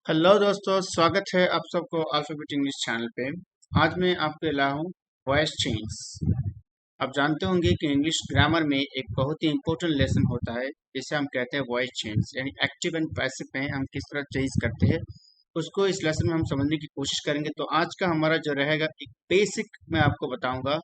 Hello दोस्तों, स्वागत है आप सबको अल्फाबेट इंग्लिश चैनल पे। आज मैं आपके लाया हूँ वॉइस चेंज। आप जानते होंगे कि इंग्लिश ग्रामर में एक बहुत ही इंपॉर्टेंट लेसन होता है जिसे हम कहते हैं वॉइस चेंज, यानी एक्टिव एंड पैसिव में हम किस तरह चेंज करते हैं उसको इस लेसन में हम समझने की कोशिश करेंगे। तो आज का हमारा जो रहेगा एक बेसिक मैं आपको बताऊंगा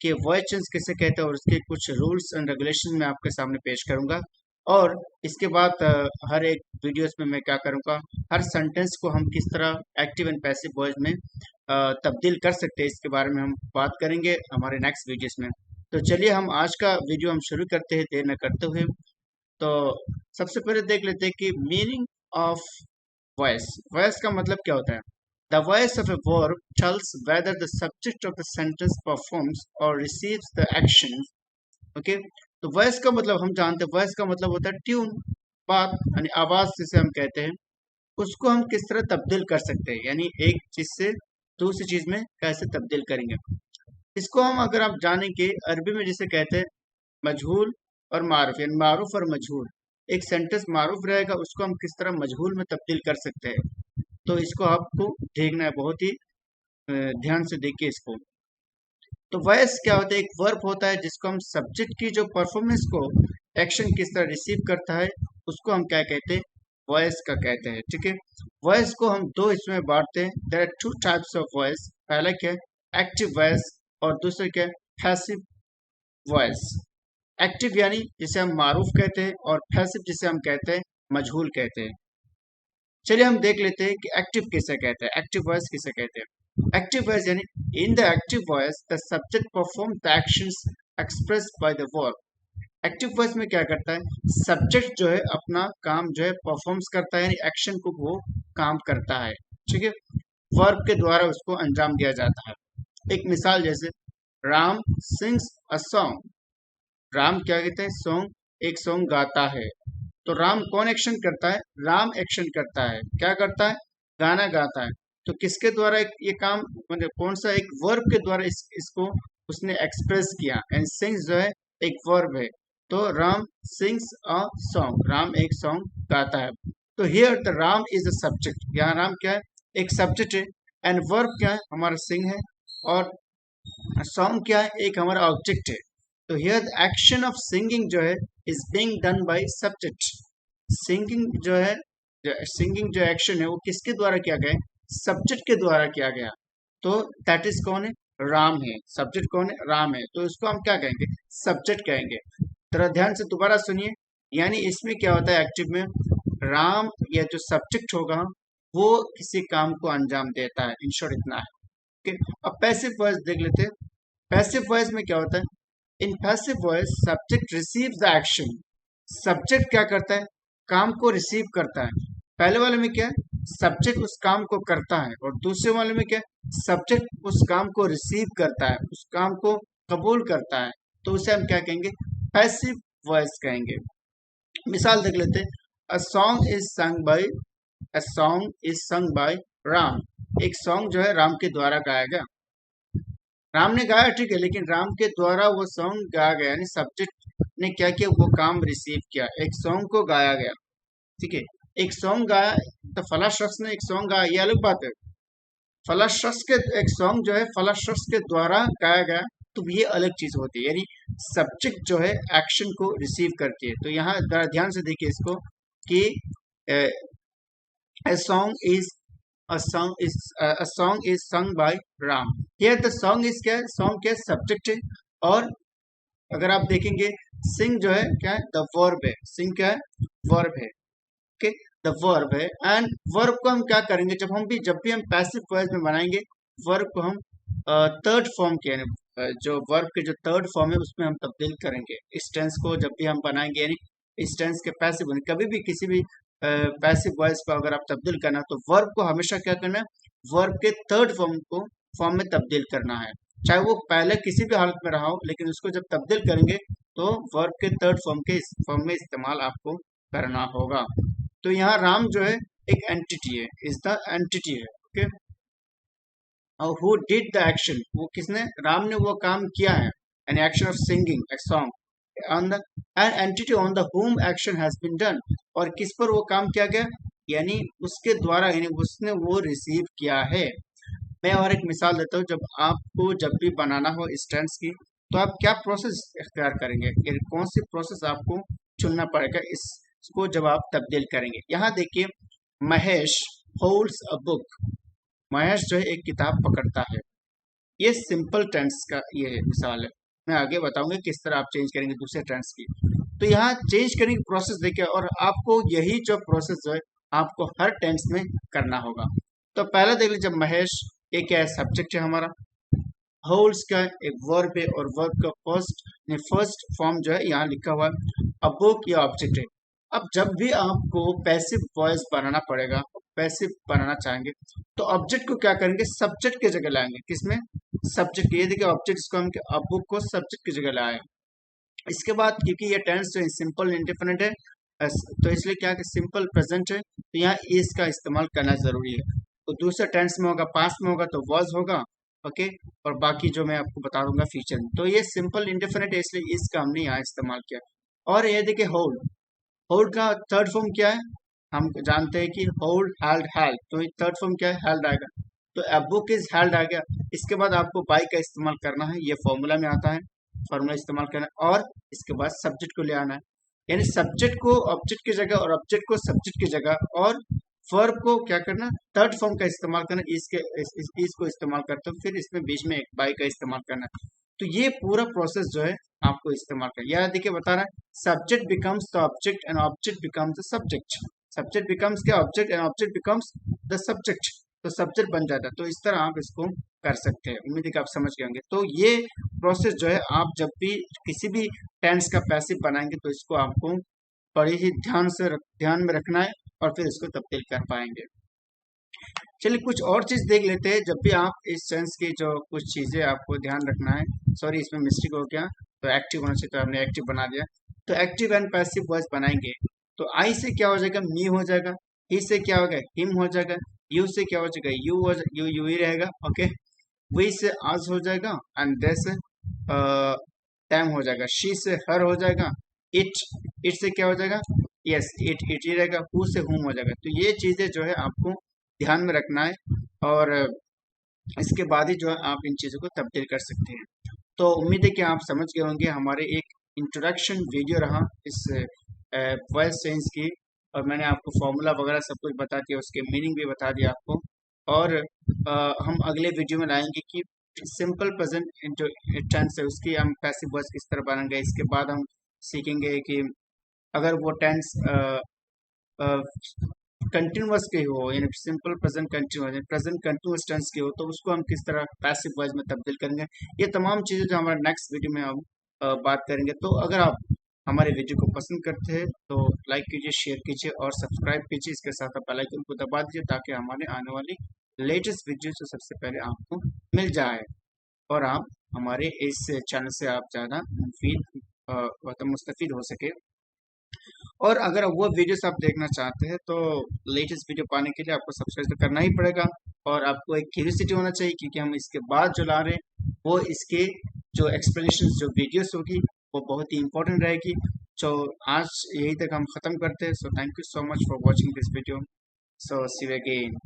कि वॉइस चेंज किसे कहते हैं और उसके कुछ रूल्स एंड रेगुलेशन मैं आपके सामने पेश करूंगा। और इसके बाद हर एक वीडियोस में मैं क्या करूंगा, हर सेंटेंस को हम किस तरह एक्टिव एंड पैसिव वॉइस में तब्दील कर सकते हैं इसके बारे में हम बात करेंगे हमारे नेक्स्ट वीडियोस में। तो चलिए हम आज का वीडियो हम शुरू करते हैं देर न करते हुए। तो सबसे पहले देख लेते हैं कि मीनिंग ऑफ वॉइस। वॉइस का मतलब क्या होता है? The voice of a verb tells whether the subject of the sentence performs और रिसीव्स द एक्शन। ओके, तो वॉइस का मतलब हम जानते हैं, वॉइस का मतलब होता है ट्यून, बात यानी आवाज जिसे हम कहते हैं। उसको हम किस तरह तब्दील कर सकते हैं, यानी एक चीज से दूसरी चीज में कैसे तब्दील करेंगे। इसको हम अगर आप जानेंगे अरबी में जिसे कहते हैं मजहूल और मारूफ, यानी मारूफ और मजहूल। एक सेंटेंस मारूफ रहेगा, उसको हम किस तरह मजहूल में तब्दील कर सकते हैं। तो इसको आपको देखना है, बहुत ही ध्यान से देखिए इसको। तो वॉइस क्या होता है? एक वर्ब होता है जिसको हम सब्जेक्ट की जो परफॉर्मेंस को एक्शन किस तरह रिसीव करता है उसको हम क्या कहते हैं? वॉइस का कहते हैं। ठीक है, वॉइस को हम दो हिस्सों में बांटते हैं। There are two types of voice. पहला क्या है? एक्टिव वॉइस, और दूसरा क्या है? Passive voice. एक्टिव यानी जिसे हम मारूफ कहते हैं, और पैसिव जिसे हम कहते हैं मजहूल कहते हैं। चलिए हम देख लेते हैं कि एक्टिव किसे कहते हैं, एक्टिव वॉइस किसे कहते हैं। एक्टिव वॉइस यानी in the active voice the subject perform the actions expressed by the verb. Active voice में क्या करता है? सब्जेक्ट जो है अपना काम जो है परफॉर्म्स करता है, यानी एक्शन को वो काम करता है। ठीक है, वर्ब के द्वारा उसको अंजाम दिया जाता है। एक मिसाल जैसे Ram sings a song. Ram क्या कहते हैं? सॉन्ग, एक सॉन्ग गाता है। तो राम कौन एक्शन करता है? राम एक्शन करता है, क्या करता है? गाना गाता है। तो किसके द्वारा ये काम, मतलब कौन सा एक वर्ब के द्वारा इसको उसने एक्सप्रेस किया। एंड सिंग्स जो है एक वर्ब है, तो Ram sings a song, Ram एक सॉन्ग गाता है। तो here the Ram is a subject, यहाँ राम क्या है? एक सब्जेक्ट है। एंड वर्ब क्या है? हमारा सिंग है। और सॉन्ग क्या है? एक हमारा ऑब्जेक्ट है। तो here the action of singing जो है is being done by subject. Singing जो है, सिंगिंग जो एक्शन है वो किसके द्वारा किया गया है? सब्जेक्ट के द्वारा किया गया। तो दैट इज कौन है? राम है। सब्जेक्ट कौन है? राम है। तो इसको हम क्या कहेंगे? सब्जेक्ट कहेंगे। जरा ध्यान से दोबारा सुनिए। यानी इसमें क्या होता है? एक्टिव में राम या जो सब्जेक्ट होगा वो किसी काम को अंजाम देता है। इन शॉर्ट इतना है। ओके, अब पैसिव वॉइस देख लेते हैं। पैसिव वॉइस में क्या होता है? In passive voice subject receives the action. Subject क्या करता है? काम को रिसीव करता है। पहले वाले में क्या है? सब्जेक्ट उस काम को करता है, और दूसरे वाले में क्या है? सब्जेक्ट उस काम को रिसीव करता है, उस काम को कबूल करता है। तो उसे हम क्या कहेंगे? पैसिव वॉइस कहेंगे। मिसाल देख लेते हैं। A song is sung by, a song is sung by Ram. एक सॉन्ग जो है राम के द्वारा गाया गया। राम ने गाया, ठीक है, लेकिन राम के द्वारा वो सॉन्ग गाया गया, यानी सब्जेक्ट ने क्या किया? वो काम रिसीव किया, एक सॉन्ग को गाया गया। ठीक है, एक सॉन्ग गाया, तो फला शख्स ने एक सॉन्ग गाया, ये अलग बात है। फला शख्स के एक सॉन्ग जो है फला शख्स के द्वारा गाया गया, तो ये अलग चीज होती है। यानी सब्जेक्ट जो है एक्शन को रिसीव करती है। तो यहाँ जरा ध्यान से देखिए इसको कि a song is a song is sung by Ram. Here the song is क्या है? Song क्या है? सब्जेक्ट है। और अगर आप देखेंगे सिंग जो है क्या है? द वर्ब है। सिंग क्या है? वर्ब है। ओके, द वर्ब है। एंड वर्ब को हम क्या करेंगे? जब भी हम पैसिव वॉइस में बनाएंगे वर्ब को हम थर्ड फॉर्म के, यानी जो वर्ब के जो थर्ड फॉर्म है उसमें हम तब्दील करेंगे। इस टेंस को जब भी हम बनाएंगे, यानी इस टेंस के पैसिव होने, कभी भी किसी भी पैसिव वॉइस को अगर आप तब्दील करना, तो वर्ब को हमेशा क्या करना है? वर्ब के थर्ड फॉर्म में तब्दील करना है। चाहे वो पहले किसी भी हालत में रहा हो, लेकिन उसको जब तब्दील करेंगे तो वर्ब के थर्ड फॉर्म में इस्तेमाल आपको करना होगा। तो यहाँ राम जो है एक एंटिटी है, इज द एंटिटी है। ओके, और हु डिड द एक्शन, वो किसने? राम ने वो काम किया है। An action of singing a song on the an entity on the home action has been done. और किस पर वो काम किया गया? यानी उसके द्वारा, यानी उसने वो रिसीव किया है। मैं और एक मिसाल देता हूँ, जब आपको जब भी बनाना हो स्टैंड्स की, तो आप क्या प्रोसेस इख्तियार करेंगे, यानी कौन सी प्रोसेस आपको चुनना पड़ेगा इसको जब आप तब्दील करेंगे। यहाँ देखिए, Mahesh holds a book. Mahesh जो है एक किताब पकड़ता है। ये सिंपल टेंस का ये मिसाल है। मैं आगे बताऊंगा किस तरह आप चेंज करेंगे दूसरे टेंस की। तो यहाँ चेंज करने की प्रोसेस देखिए, और आपको यही जो प्रोसेस जो है आपको हर टेंस में करना होगा। तो पहले देख लीजिए, महेश एक क्या है, सब्जेक्ट है हमारा। होल्ड्स का एक वर्ब है, और वर्ब का फर्स्ट फॉर्म जो है यहाँ लिखा हुआ है, अ बुक या ऑब्जेक्ट है। अब जब भी आपको पैसिव वॉइस बनाना पड़ेगा, पैसिव बनाना चाहेंगे, तो ऑब्जेक्ट को क्या करेंगे, सब्जेक्ट की जगह लाएंगे। किसमें, सब्जेक्ट। ये देखिए ऑब्जेक्ट को हम अ बुक को सब्जेक्ट की जगह लाए। इसके बाद क्योंकि ये टेंस जो है सिंपल इंडिफिनिट है, तो इसलिए क्या कि सिंपल प्रेजेंट है, तो यहाँ इज का इस्तेमाल करना जरूरी है। तो दूसरे टेंस में होगा, पास्ट में होगा तो वॉज होगा। ओके, और बाकी जो मैं आपको बता दूंगा फ्यूचर में। तो ये सिंपल इंडिफिनिट है, इसलिए इस का हमने यहाँ इस्तेमाल किया। और ये देखिए होल्ड, होल्ड का थर्ड फॉर्म क्या है, हम जानते हैं कि होल्ड, हेल्ड, हेल्ड, तो थर्ड फॉर्म क्या है, हेल्ड आएगा। तो अ बुक इज हेल्ड आ गया। इसके बाद आपको बाई का इस्तेमाल करना है, ये फॉर्मूला में आता है, फॉर्मूला इस्तेमाल करना है। और इसके बाद सब्जेक्ट को ले आना है, यानी सब्जेक्ट को ऑब्जेक्ट की जगह और ऑब्जेक्ट को सब्जेक्ट की जगह, और वर्ब को क्या करना, थर्ड फॉर्म का इस्तेमाल करना, इस को इस्तेमाल करते हो, फिर इसमें बीच में एक बाई का इस्तेमाल करना है। तो ये पूरा प्रोसेस जो है आपको इस्तेमाल करना। यह देखिए बता रहा है, subject becomes the object and object becomes the subject. Subject becomes क्या, object, and object becomes the subject. तो सब्जेक्ट बन जाता है। तो इस तरह आप इसको कर सकते हैं। उम्मीद है कि आप समझ गए होंगे। तो ये प्रोसेस जो है, आप जब भी किसी भी टेंस का पैसिव बनाएंगे, तो इसको आपको बड़ी ही ध्यान में रखना है, और फिर इसको तब्दील कर पाएंगे। चलिए कुछ और चीज देख लेते हैं। जब भी आप इस सेंस की जो कुछ चीजें आपको ध्यान रखना है, सॉरी इसमें मिस्टेक हो गया, तो एक्टिव होना चाहिए, तो हमने एक्टिव बना दिया। तो एक्टिव एंड पैसिव वॉइस बनाएंगे, तो आई से क्या हो जाएगा, मी हो जाएगा। ही से क्या होगा, हिम हो जाएगा। यू से क्या हो जाएगा, यू ही रहेगा। ओके, वी से आज हो जाएगा, एंड दे से टैम हो जाएगा। शी से हर हो जाएगा। इट से क्या हो जाएगा, यस इट ही रहेगा। हु से हुम हो जाएगा। तो ये चीजें जो है आपको ध्यान में रखना है, और इसके बाद ही जो है आप इन चीज़ों को तब्दील कर सकते हैं। तो उम्मीद है कि आप समझ गए होंगे। हमारे एक इंट्रोडक्शन वीडियो रहा इस वॉइस चेंज की, और मैंने आपको फॉर्मूला वगैरह सब कुछ बता दिया, उसके मीनिंग भी बता दिया आपको। और हम अगले वीडियो में लाएंगे कि सिंपल प्रेजेंट जो टेंस है उसकी हम पैसिव वॉइस किस तरह बनाएंगे। इसके बाद हम सीखेंगे कि अगर वो टेंस कंटिन्यूअस के हो, यानी simple present continuous, present continuous tense के हो, तो उसको हम किस तरह पैसिव वॉइस में तब्दील करेंगे। ये तमाम चीज़ें जो हमारे नेक्स्ट वीडियो में हम बात करेंगे। तो अगर आप हमारे वीडियो को पसंद करते हैं तो लाइक कीजिए, शेयर कीजिए और सब्सक्राइब कीजिए। इसके साथ आप बेल आइकन को दबा दीजिए, ताकि हमारे आने वाली लेटेस्ट वीडियो जो सबसे पहले आपको मिल जाए, और आप हमारे इस चैनल से आप ज़्यादा मुस्तफ़ीद हो सके। और अगर वो वीडियोस आप देखना चाहते हैं, तो लेटेस्ट वीडियो पाने के लिए आपको सब्सक्राइब तो करना ही पड़ेगा, और आपको एक क्यूरियोसिटी होना चाहिए, क्योंकि हम इसके बाद जो ला रहे हैं वो इसके जो एक्सप्लेनेशन जो वीडियोस होगी वो बहुत ही इंपॉर्टेंट रहेगी। तो आज यही तक हम ख़त्म करते हैं। So thank you so much for watching this video. So see you again.